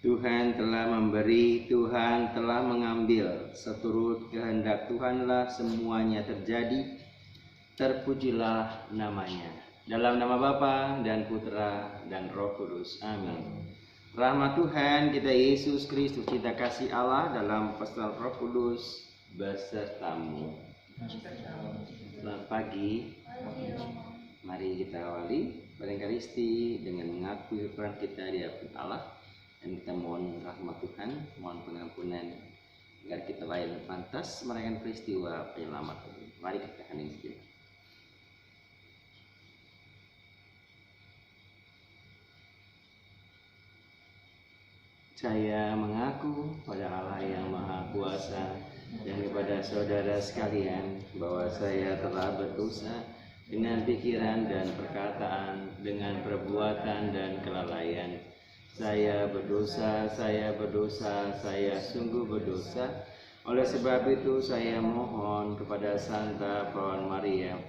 Tuhan telah memberi, Tuhan telah mengambil. Seturut kehendak Tuhanlah semuanya terjadi. Terpujilah namanya. Dalam nama Bapa dan Putra dan Roh Kudus. Amin. Rahmat Tuhan kita Yesus Kristus, cinta kasih Allah dalam pesan Roh Kudus besertamu. Selamat pagi. Mari kita awali Eucharistia dengan mengakui peran kita di hadapan Allah. Dan kita mohon rahmat Tuhan, mohon pengampunan agar kita layak pantas merayakan peristiwa penyelamatan. Mari kita hening sejenak. Saya mengaku pada Allah yang Maha Kuasa dan kepada saudara sekalian bahwa saya telah berdosa dengan pikiran dan perkataan, dengan perbuatan dan kelalaian. Saya berdosa, saya sungguh berdosa. Oleh sebab itu saya mohon kepada Santa Perawan Maria,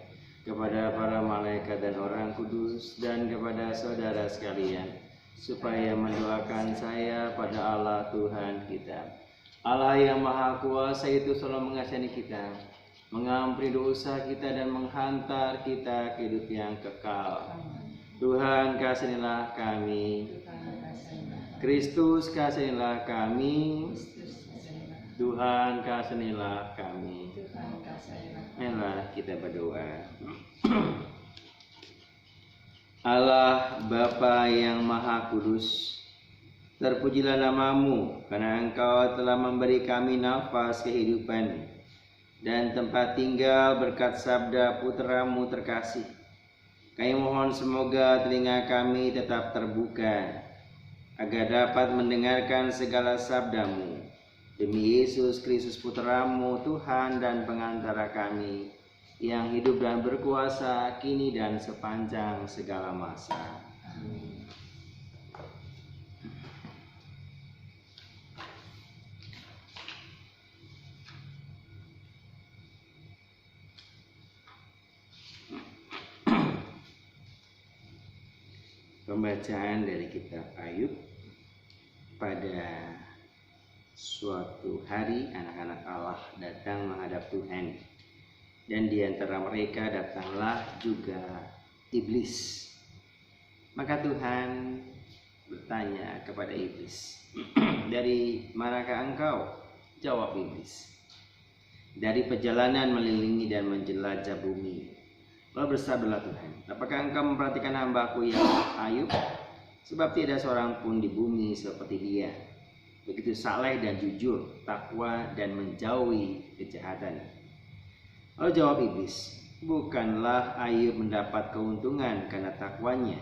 kepada para malaikat dan orang kudus, dan kepada saudara sekalian, supaya mendoakan saya pada Allah Tuhan kita. Allah yang Maha Kuasa itu selalu mengasihani kita, mengampuni dosa kita dan menghantar kita ke hidup yang kekal. Tuhan kasihanilah kami. Kristus kasihanilah kami. Tuhan kasihanilah kami. Marilah kita berdoa. Allah Bapa yang Maha Kudus, terpujilah namamu karena Engkau telah memberi kami nafas kehidupan dan tempat tinggal berkat sabda Putramu terkasih. Kami mohon semoga telinga kami tetap terbuka agar dapat mendengarkan segala sabdamu. Demi Yesus Kristus Putramu, Tuhan dan pengantara kami, yang hidup dan berkuasa kini dan sepanjang segala masa. Amin. Pembacaan dari kitab Ayub. Pada suatu hari anak-anak Allah datang menghadap Tuhan, dan di antara mereka datanglah juga iblis. Maka Tuhan bertanya kepada iblis, "Dari manakah engkau?" Jawab iblis, "Dari perjalanan mengelilingi dan menjelajah bumi." Lalu bersabdalah Tuhan, "Apakah engkau memperhatikan hamba-Ku yang Ayub? Sebab tidak seorang pun di bumi seperti dia, begitu saleh dan jujur, takwa dan menjauhi kejahatan." Lalu jawab iblis, "Bukanlah Ayub mendapat keuntungan karena takwanya?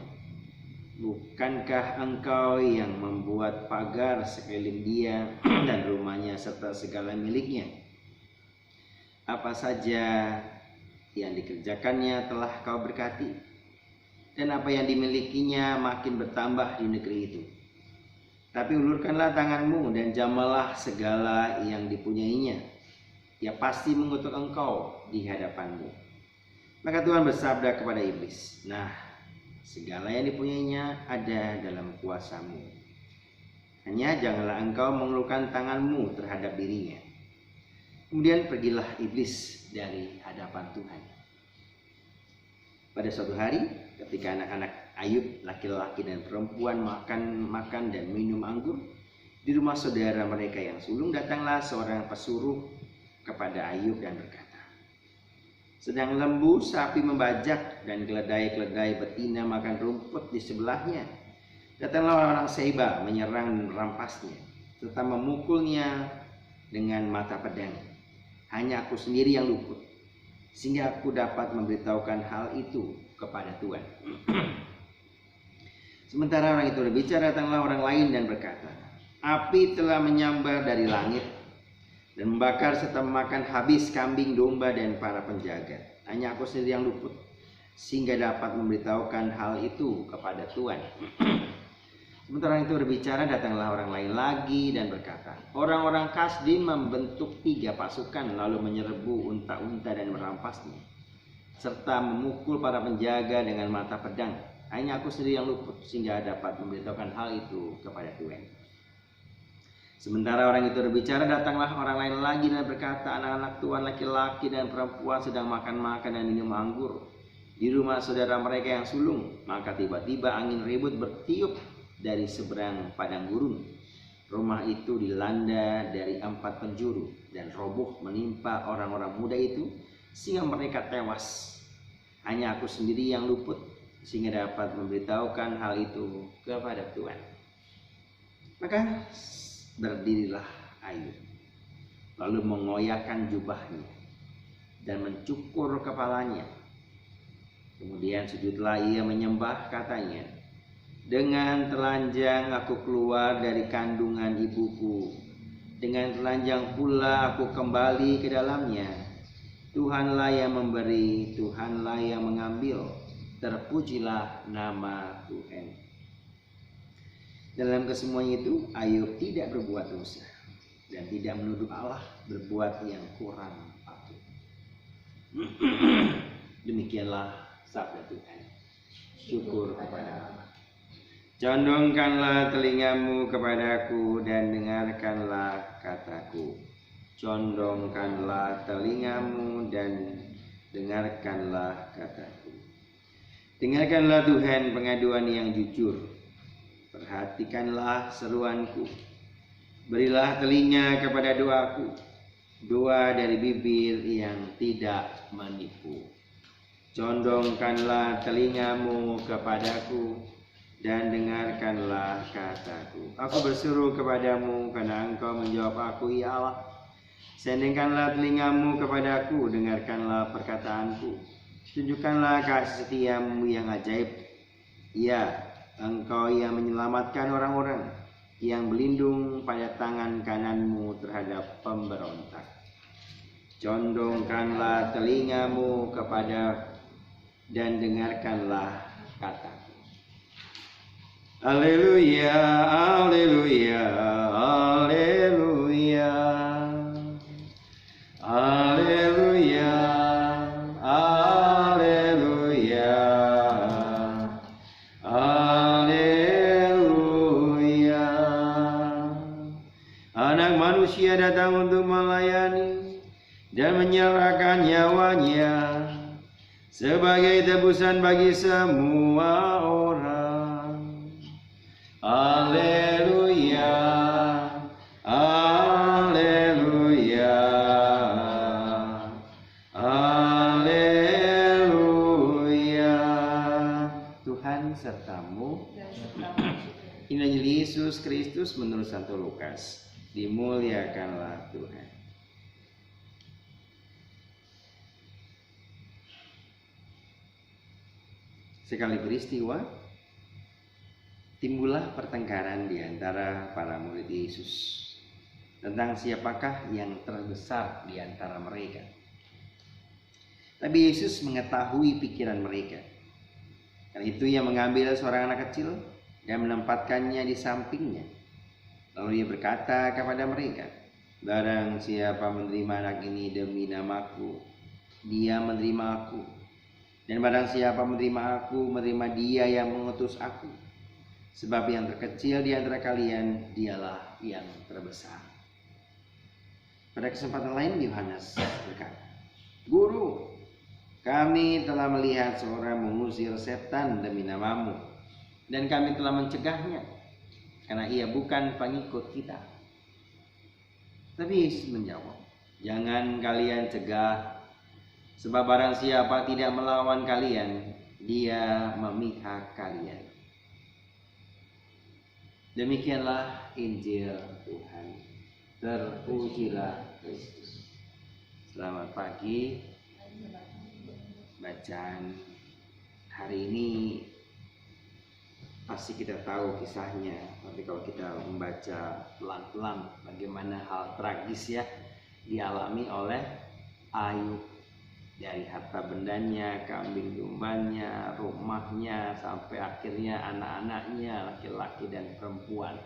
Bukankah engkau yang membuat pagar sekeliling dia dan rumahnya serta segala miliknya? Apa saja yang dikerjakannya telah kau berkati, dan apa yang dimilikinya makin bertambah di negeri itu. Tapi ulurkanlah tanganmu dan jamalah segala yang dipunyainya. Ia pasti mengutuk engkau di hadapanmu." Maka Tuhan bersabda kepada iblis, "Nah, segala yang dipunyainya ada dalam kuasamu. Hanya janganlah engkau mengulurkan tanganmu terhadap dirinya." Kemudian pergilah iblis dari hadapan Tuhan. Pada suatu hari, ketika anak-anak Ayub, laki-laki dan perempuan makan dan minum anggur di rumah saudara mereka yang sulung, datanglah seorang pesuruh kepada Ayub dan berkata, "Sedang lembu sapi membajak dan keledai-keledai betina makan rumput di sebelahnya. Datanglah orang Seba menyerang dan merampasnya, serta memukulnya dengan mata pedang. Hanya aku sendiri yang luput, sehingga aku dapat memberitahukan hal itu kepada Tuhan." Sementara orang itu berbicara, datanglah orang lain dan berkata, "Api telah menyambar dari langit dan membakar serta memakan habis kambing, domba, dan para penjaga. Hanya aku sendiri yang luput, sehingga dapat memberitahukan hal itu kepada Tuhan." Sementara itu berbicara, datanglah orang lain lagi dan berkata, "Orang-orang Kasdim membentuk 3 pasukan lalu menyerbu unta-unta dan merampasnya, serta memukul para penjaga dengan mata pedang. Hanya aku sendiri yang luput, sehingga dapat memberitahukan hal itu kepada Tuhan." Sementara orang itu berbicara, datanglah orang lain lagi dan berkata, anak-anak tuan laki-laki dan perempuan sedang makan-makan dan minum anggur di rumah saudara mereka yang sulung. Maka tiba-tiba angin ribut bertiup dari seberang padang gurun. Rumah itu dilanda dari 4 penjuru dan roboh menimpa orang-orang muda itu sehingga mereka tewas. Hanya aku sendiri yang luput sehingga dapat memberitahukan hal itu kepada Tuhan. Maka berdirilah Ayub, lalu mengoyakkan jubahnya dan mencukur kepalanya. Kemudian sujudlah ia menyembah, katanya, dengan telanjang aku keluar dari kandungan ibuku, dengan telanjang pula aku kembali ke dalamnya. Tuhanlah yang memberi, Tuhanlah yang mengambil, terpujilah nama Tuhan. Dalam kesemuanya itu, Ayub tidak berbuat dosa dan tidak menuduh Allah berbuat yang kurang patut. Demikianlah sabda Tuhan. Syukur kepada Allah. Condongkanlah telingamu kepadaku dan dengarkanlah kataku. Condongkanlah telingamu dan dengarkanlah kataku. Dengarkanlah Tuhan pengaduan yang jujur. Perhatikanlah seruanku. Berilah telinga kepada doaku, doa dari bibir yang tidak menipu. Condongkanlah telingamu kepadaku dan dengarkanlah kataku. Aku berseru kepadamu karena engkau menjawab aku, ya Allah. Sendingkanlah telingamu kepadaku, dengarkanlah perkataanku. Tunjukkanlah kasih setiamu yang ajaib. Ya, Engkau yang menyelamatkan orang-orang yang berlindung pada tangan kananmu terhadap pemberontak. Condongkanlah telingamu kepada dan dengarkanlah kataku. Haleluya, haleluya, haleluya, haleluya, haleluya, haleluya. Anak manusia datang untuk melayani dan menyerahkan nyawanya sebagai tebusan bagi semua orang. Haleluya, haleluya, haleluya. Tuhan sertamu. Injil Yesus Kristus menurut Santo Lukas. Dimuliakanlah Tuhan. Sekali peristiwa, timbullah pertengkaran di antara para murid Yesus tentang siapakah yang terbesar di antara mereka. Tapi Yesus mengetahui pikiran mereka. Karena itu ia mengambil seorang anak kecil dan menempatkannya di sampingnya. Lalu ia berkata kepada mereka, barang siapa menerima anak ini demi namaku, dia menerima aku. Dan barang siapa menerima aku, menerima dia yang mengutus aku. Sebab yang terkecil di antara kalian, dialah yang terbesar. Pada kesempatan lain Yohanes berkata, Guru, kami telah melihat seorang mengusir setan demi namamu, dan kami telah mencegahnya, karena ia bukan pengikut kita. Tapi Yesus menjawab, jangan kalian cegah, sebab barang siapa tidak melawan kalian, dia memihak kalian. Demikianlah Injil Tuhan. Terpujilah Kristus. Selamat pagi. Bacaan hari ini pasti kita tahu kisahnya, tapi kalau kita membaca pelan-pelan bagaimana hal tragis ya dialami oleh Ayub, dari harta bendanya, kambing dombanya, rumahnya, sampai akhirnya anak-anaknya laki-laki dan perempuan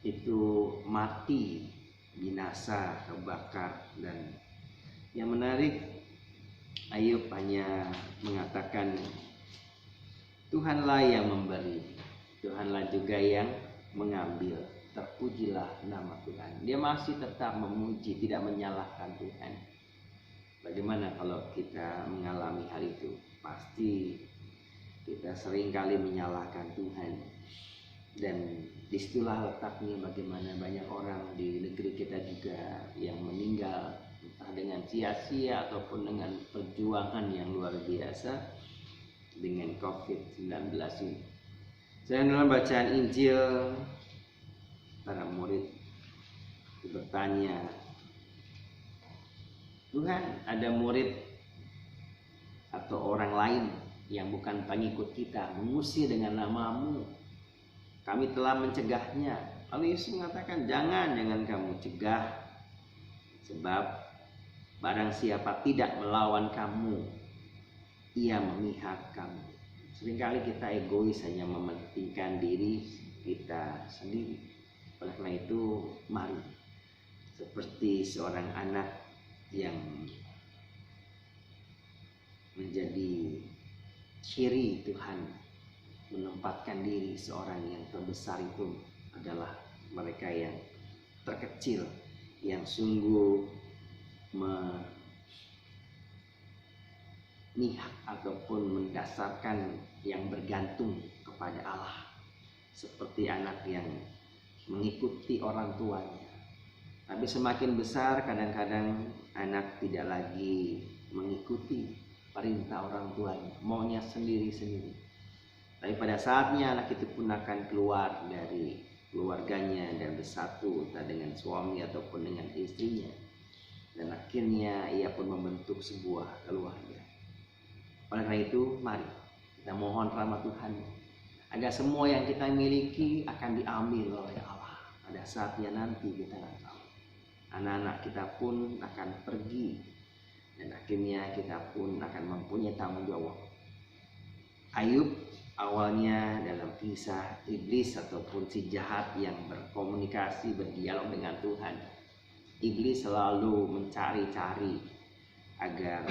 itu mati, binasa, terbakar. Dan yang menarik, Ayub hanya mengatakan Tuhanlah yang memberi, Tuhanlah juga yang mengambil, terpujilah nama Tuhan. Dia masih tetap memuji, tidak menyalahkan Tuhan. Bagaimana kalau kita mengalami hal itu? Pasti kita seringkali menyalahkan Tuhan. Dan disitulah letaknya bagaimana banyak orang di negeri kita juga yang meninggal entah dengan sia-sia ataupun dengan perjuangan yang luar biasa dengan COVID-19 ini. Saya dalam bacaan Injil, para murid bertanya, Tuhan, ada murid atau orang lain yang bukan pengikut kita mengusir dengan nama-Mu. Kami telah mencegahnya. Lalu Yesus mengatakan, jangan kamu cegah. Sebab barang siapa tidak melawan kamu, ia memihak kamu. Seringkali kita egois, hanya mementingkan diri kita sendiri. Oleh karena itu, mari seperti seorang anak yang menjadi ciri Tuhan menempatkan diri seorang yang terbesar itu adalah mereka yang terkecil, yang sungguh memihak ataupun mendasarkan yang bergantung kepada Allah, seperti anak yang mengikuti orang tuanya. Tapi semakin besar, kadang-kadang anak tidak lagi mengikuti perintah orang tuanya, maunya sendiri-sendiri. Tapi pada saatnya anak itu pun akan keluar dari keluarganya dan bersatu entah dengan suami ataupun dengan istrinya. Dan akhirnya ia pun membentuk sebuah keluarga. Oleh karena itu, mari kita mohon rahmat Tuhan agar semua yang kita miliki akan diambil oleh Allah. Pada saatnya nanti kita nggak tahu. Anak-anak kita pun akan pergi dan akhirnya kita pun akan mempunyai tanggung jawab. Ayub awalnya dalam kisah iblis ataupun si jahat yang berkomunikasi, berdialog dengan Tuhan. Iblis selalu mencari-cari agar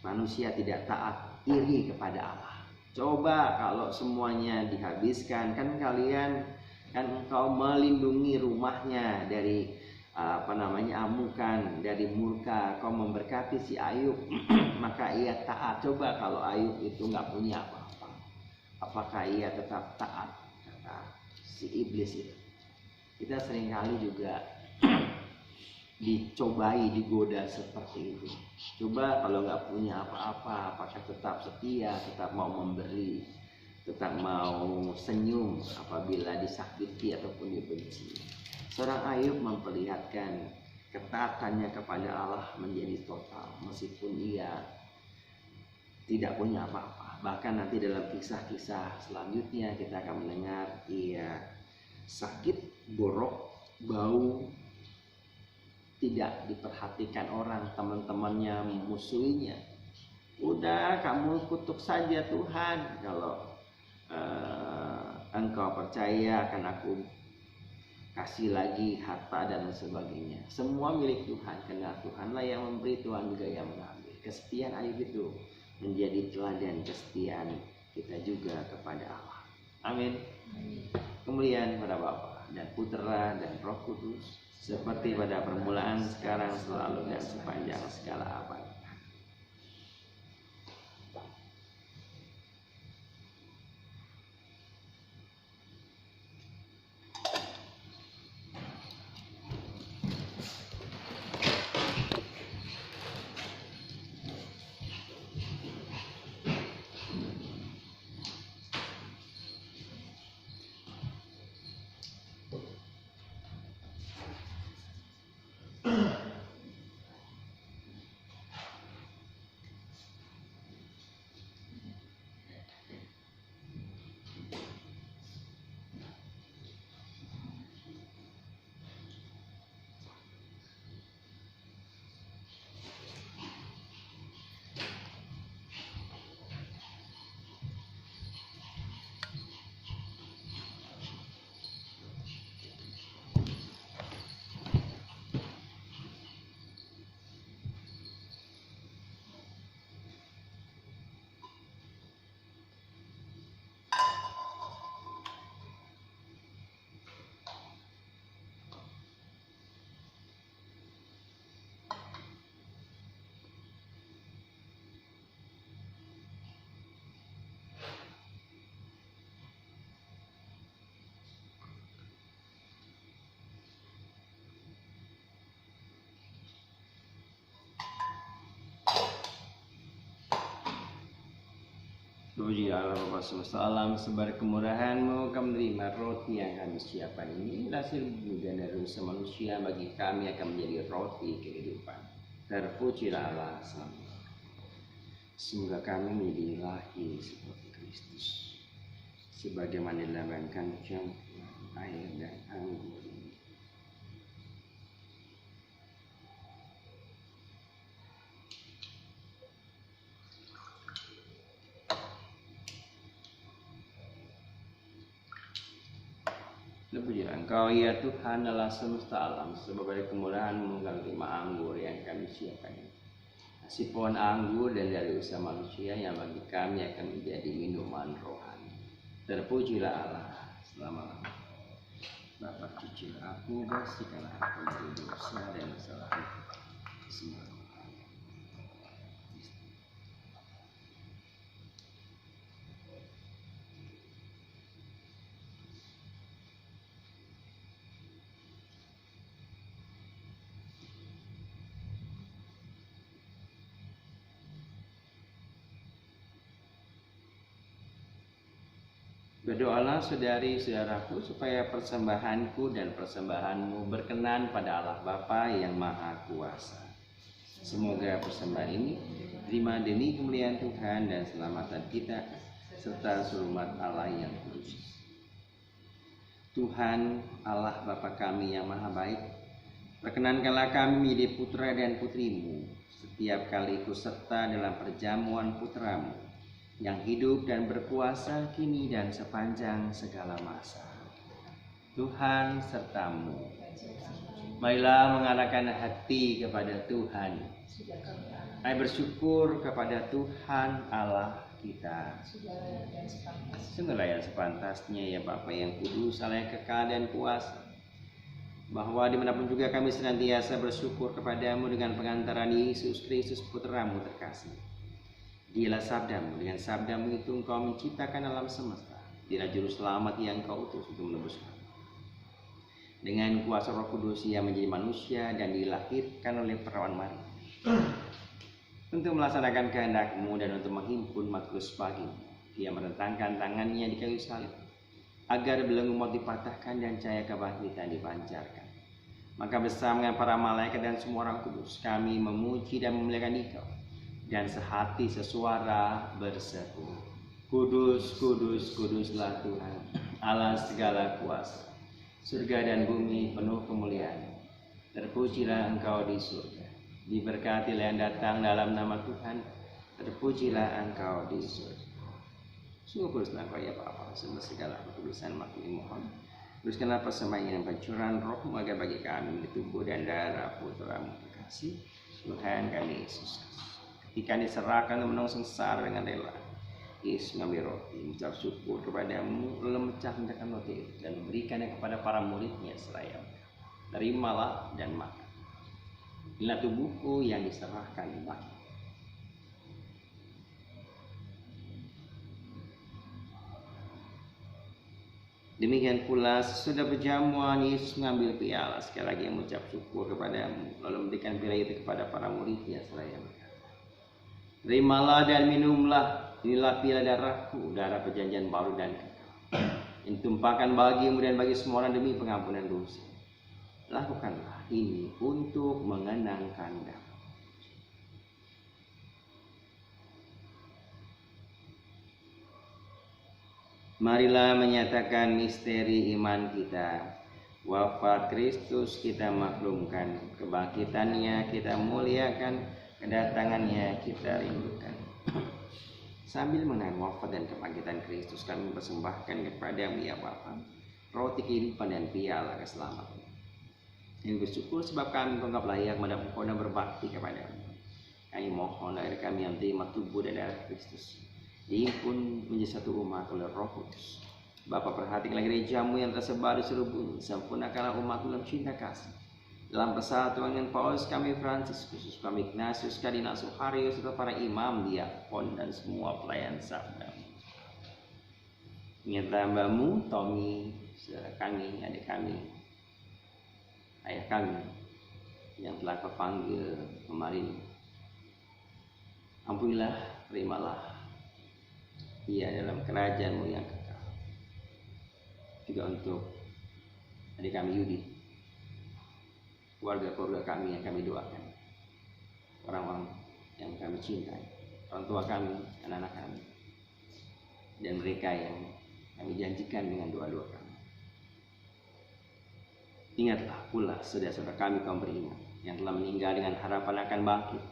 manusia tidak taat, iri kepada Allah. Coba kalau semuanya dihabiskan, kan engkau melindungi rumahnya dari amukan, dari murka. Kau memberkati si Ayub maka ia taat. Coba kalau Ayub itu nggak punya apa-apa, apakah ia tetap taat? Kata si iblis itu. Kita seringkali juga dicobai, digoda seperti itu. Coba kalau nggak punya apa-apa, apakah tetap setia, tetap mau memberi, tetap mau senyum apabila disakiti ataupun dibenci. Seorang Ayub memperlihatkan ketaatannya kepada Allah menjadi total meskipun ia tidak punya apa-apa. Bahkan nanti dalam kisah-kisah selanjutnya kita akan mendengar ia sakit, borok, bau, tidak diperhatikan orang, teman-temannya memusuhinya. Udah, kamu kutuk saja Tuhan, kalau engkau percaya akan aku kasih lagi harta dan sebagainya. Semua milik Tuhan, karena Tuhanlah yang memberi, Tuhan juga yang mengambil. Kesetiaan Ayub itu menjadi teladan kesetiaan kita juga kepada Allah. Amin. Kemuliaan pada Bapa dan Putera dan Roh Kudus, seperti pada permulaan, sekarang, selalu, dan sepanjang segala abad. Puji Allah Bapa semesta alam, sebar kemurahan-Mu kami menerima roti yang kami siapkan ini hasil bumi dan dari usaha manusia, bagi kami akan menjadi roti kehidupan. Terpujilah Allah selama. Semoga kami menjadi lahir seperti Kristus, sebagaimana dilambangkan campuran air dan anggur. Pujilah Engkau ya Tuhan Allah semesta alam, sebab dari kemurahan-Mu kami terima anggur yang kami siapkan ini. Hasil pohon anggur dan dari usaha manusia yang bagi kami akan menjadi minuman rohani. Terpujilah Allah selama-lamanya. Bapa, cucilah aku, bersihkanlah aku dari dosa dan kesalahan semua. Berdoalah saudari-saudaraku supaya persembahanku dan persembahanmu berkenan pada Allah Bapa yang Maha Kuasa. Semoga persembahan ini terima demi kemuliaan Tuhan dan keselamatan kita serta seluruh umat Allah yang kudus. Tuhan Allah Bapa kami yang Maha Baik, perkenankanlah kami menjadi putra dan putrimu setiap kali ikut serta dalam perjamuan putramu yang hidup dan berkuasa kini dan sepanjang segala masa. Tuhan sertamu. Marilah mengarahkan hati kepada Tuhan. Mari bersyukur kepada Tuhan Allah kita. Sungguhlah yang sepantasnya ya Bapa yang kudus, Allah yang kekal dan kuasa, bahwa dimanapun juga kami senantiasa bersyukur kepadamu dengan pengantaran Yesus Kristus Putramu terkasih. Dialah sabdamu, dengan sabdamu itu engkau menciptakan alam semesta. Dialah juru selamat yang engkau utus untuk menebus kami. Dengan kuasa Roh Kudus ia menjadi manusia dan dilahirkan oleh perawan Maria untuk melaksanakan kehendak-Mu dan untuk menghimpun makrus bagimu. Ia merentangkan tangannya di kayu salib agar belenggu maut dipatahkan dan cahaya kebangkitan dipancarkan. Maka bersama dengan para malaikat dan semua orang kudus kami memuji dan memuliakan Engkau, dan sehati sesuara berseru, Kudus, kudus, kuduslah Tuhan, Allah segala kuasa. Surga dan bumi penuh kemuliaan. Terpujilah Engkau di surga. Diberkatilah yang datang dalam nama Tuhan. Terpujilah Engkau di surga. Sungguh kuduslah Engkau ya Bapa, sebab segala kekudusan makhluk mohon. Kuduskanlah persembahan dan pancuran Roh-Mu agar bagi kami tubuh dan darah Putra-Mu terkasih, Tuhan kami Yesus Kristus. Ketika diserahkan untuk menanggung sengsara dengan rela, Yesus mengambil roti, mengucap syukur kepadamu, lalu memecahkan roti dan memberikannya kepada para muridnya seraya terimalah dan makan. Inilah tubuhku yang diserahkan bagi. Demikian pula sesudah perjamuan Yesus mengambil piala, sekali lagi mengucap syukur kepadamu, lalu memberikan piala itu kepada para muridnya seraya berkata, terimalah dan minumlah, inilah piala darahku, darah perjanjian baru dan kekal, yang ditumpahkan bagimu dan bagi semua orang demi pengampunan dosa. Lakukanlah ini untuk mengenangkan aku. Marilah menyatakan misteri iman kita. Wafat Kristus kita maklumkan, kebangkitannya kita muliakan, kedatangannya kita rindukan. Sambil mengenang wafat dan kebangkitan Kristus, kami persembahkan kepada-Mu ya Bapa roti kehidupan dan piala keselamatan. Kami bersyukur sebab kami menganggap layak mendapat Engkau dan berbakti kepada-Mu. Kami mohon agar kami yang terima tubuh dan darah Kristus dihimpun menjadi satu umat oleh Roh Kudus. Bapa, perhatikanlah gereja-Mu yang tersebar di seluruh bumi, sempurnakanlah umat-Mu dalam cinta kasih. Dalam persatuan dengan Paulus, kami Francis, khusus kami Ignatius, Kardinal Suhario, serta para imam, diakon, dan semua pelayan sabda-Mu. Ingat hamba-Mu, Tommy, saudara kami, adik kami, ayah kami, yang telah Kau panggil kemarin. Ampunilah, terimalah ia dalam kerajaan-Mu yang kekal. Juga untuk adik kami Yudi, keluarga-keluarga kami yang kami doakan, orang-orang yang kami cintai, orang tua kami, anak-anak kami, dan mereka yang kami janjikan dengan doa-doa kami. Ingatlah pula saudara-saudara kami kaum beriman yang telah meninggal dengan harapan akan bangkit,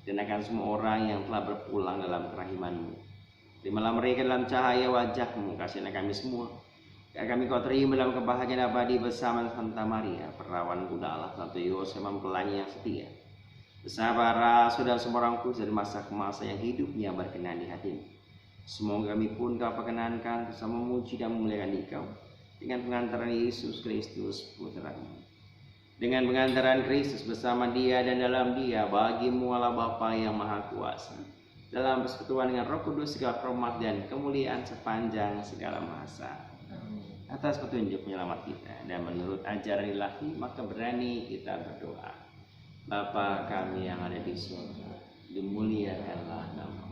dan akan semua orang yang telah berpulang dalam kerahiman-Mu. Terimalah mereka dalam cahaya wajah-Mu, kasihilah kami semua. Dan kami Kau terima dalam kebahagiaan abadi bersama Santa Maria, perawan Bunda Allah, Santo Yosef mempelai yang setia, bersama para saudara semua orang kudus dari masa ke masa yang hidupnya berkenan di hati-Mu. Semoga kami pun Kau perkenankan bersama memuji dan memuliakan Dikau dengan pengantaran Yesus Kristus Putra-Mu. Dengan pengantaran Kristus bersama Dia dan dalam Dia, bagi-Mu Allah Bapa yang Maha Kuasa, dalam persekutuan dengan Roh Kudus, segala hormat dan kemuliaan sepanjang segala masa. Atas petunjuk penyelamat kita dan menurut ajaran ilahi, maka berani kita berdoa. Bapa kami yang ada di surga, dimuliakanlah nama-Mu,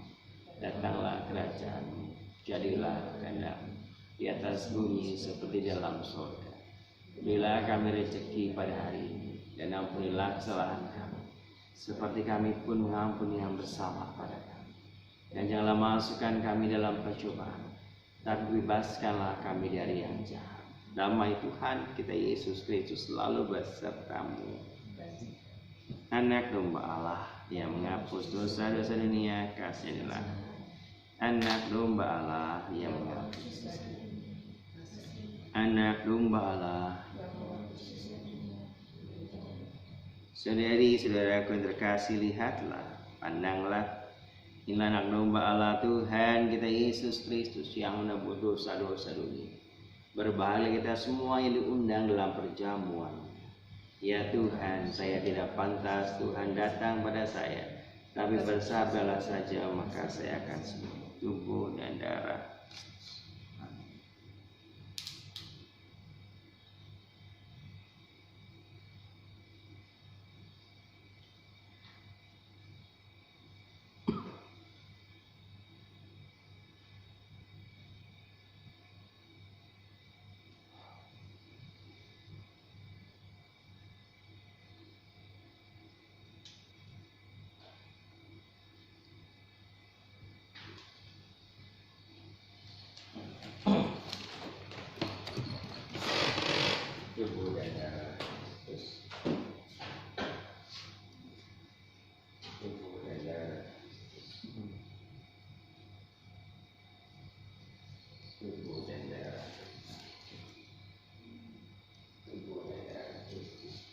datanglah kerajaan-Mu, jadilah kehendak-Mu di atas bumi seperti dalam surga. Berilah kami rezeki pada hari ini, dan ampunilah kesalahan kami, seperti kami pun mengampuni yang bersalah pada kami. Dan janganlah masukkan kami dalam percobaan, tapi bebaskanlah kami dari yang jahat. Damai Tuhan kita Yesus Kristus selalu beserta-Mu. Anak domba Allah yang menghapus dosa-dosa dunia, kasihanilah. Anak domba Allah yang menghapus dosa dunia. Anak domba Allah. Saudari-saudaraku yang terkasih, lihatlah, pandanglah, inilah anak domba Allah Tuhan kita Yesus Kristus yang menebus dosa-dosa dunia. Berbahagia kita semua yang diundang dalam perjamuan. Ya Tuhan, saya tidak pantas Tuhan datang pada saya, tapi bersabdalah saja maka saya akan sembuh. Tubuh dan darah. Tubuh dan darah Kristus. Tubuh dan darah Kristus. Tubuh dan darah Kristus. Tubuh dan darah Kristus.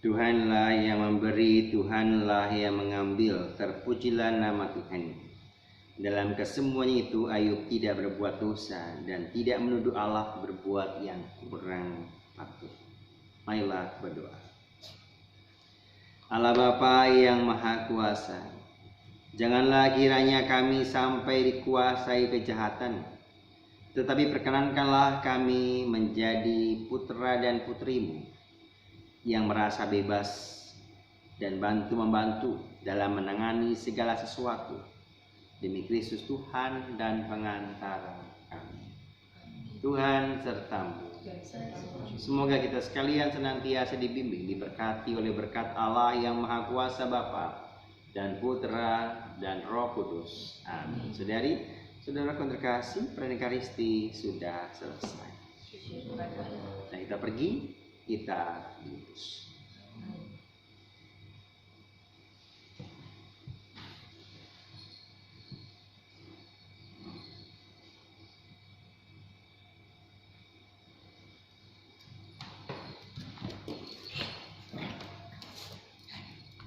Tuhanlah yang memberi, Tuhanlah yang mengambil, terpujilah nama Tuhan. Dalam kesemuanya itu Ayub tidak berbuat dosa dan tidak menuduh Allah berbuat yang kurang patut. Marilah berdoa. Allah Bapa yang Maha Kuasa, janganlah kiranya kami sampai dikuasai kejahatan, tetapi perkenankanlah kami menjadi putra dan putrimu yang merasa bebas dan membantu dalam menangani segala sesuatu demi Kristus Tuhan dan pengantara kami. Tuhan sertamu. Semoga kita sekalian senantiasa dibimbing, diberkati oleh berkat Allah yang Maha Kuasa Bapa dan Putra dan Roh Kudus. Amin. Saudara terkasih, perayaan Ekaristi sudah selesai. Nah, kita pergi, kita bungkus.